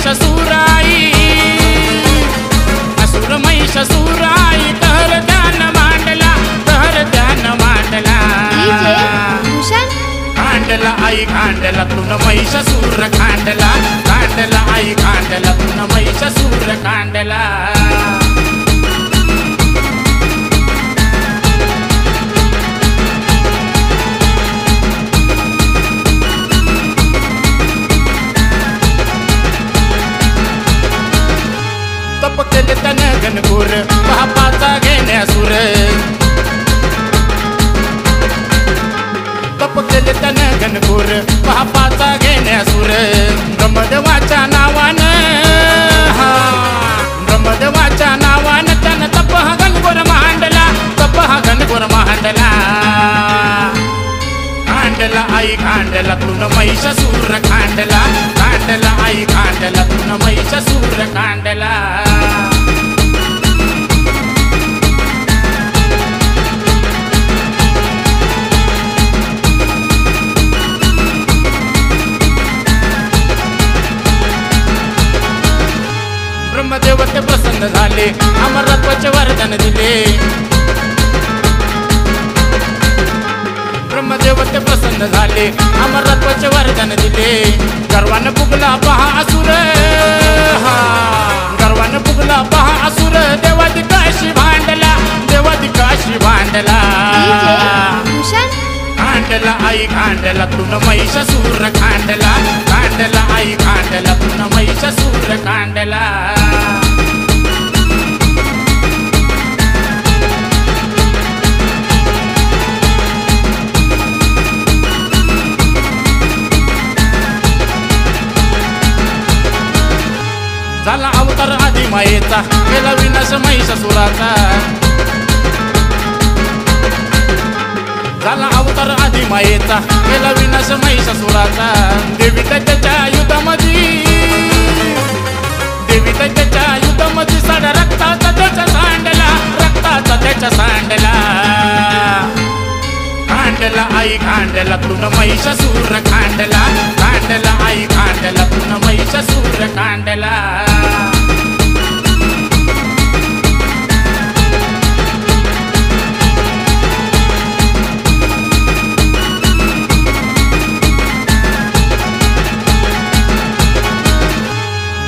महिषासुराई असुर महिषासुराई तर ध्यान मांडला खांडला आई खांडला तुन महिषासुर खांडला आई खांडला तुन महिषासुर खांडला तप केले त्याने घनघोर पापाचा घेण्यासुर तप केले त्याने घनघोर पापाचा घेण्यासुर ब्रह्मदेवाच्या नावानं ब्रह्मदेवाच्या नावानं त्यानं तप हा घनघोर मांडला खांडला आई खांडला तुन महिषासुर खांडला आई खांडला तुन महिषासुर खांडला ब्रह्मदेव ते प्रसन्न झाले अमरत्वाचे वरदान दिले ब्रह्मदेव ते प्रसन्न झाले अमरत्वाचे वरदान दिले गर्वानं फुगला पहा असुर गर्वानं फुगला पहा असुर देवादिकाशी भांडला खांडला आई खांडला तुन महिषासुर खांडला आई खांडला तुन महिषासुर खांडला झाला अवतार आधी मायेचा केला विनाश महिषासुराचा झाला अवतार आधी मायेचा केला विनाश महिषासुराचा देवी त्याच्या युद्धामध्ये साड्या रक्ताचा त्याच्या सांडला खांडला आई खांडला तुन महिषासुर खांडला आई खांडला तुन महिषासुर खांडला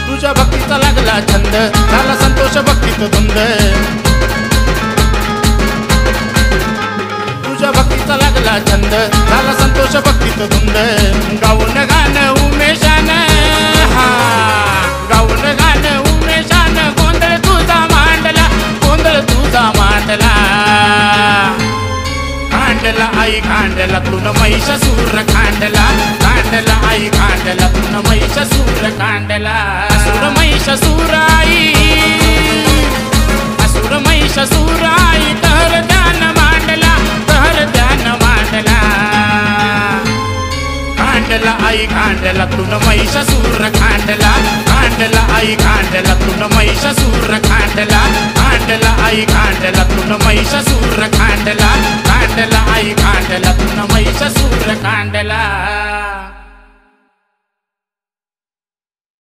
तुझ्या भक्तीचा लागला छंद झाला संतोष भक्तीत धुंद तुझ्या भक्तीचा लागला छंद झाला संतोष भक्तीत धुंद गाऊन गाणं उमेशानं गाऊन गाणं उमेशानं गोंधळ तुझा मांडला खांडला आई खांडला तुन महिषासुर खांडला आई खांडला तुन महिषासुर खांडला असुर महिषासुराई तर ध्यान मांडला खांडला आई खांडला तुन महिषासुर खांडला आई खांडला तुन महिषासुर खांडला आई खांडला तुन महिषासुर खांडला आई खांडला तुन महिषासुर खांडला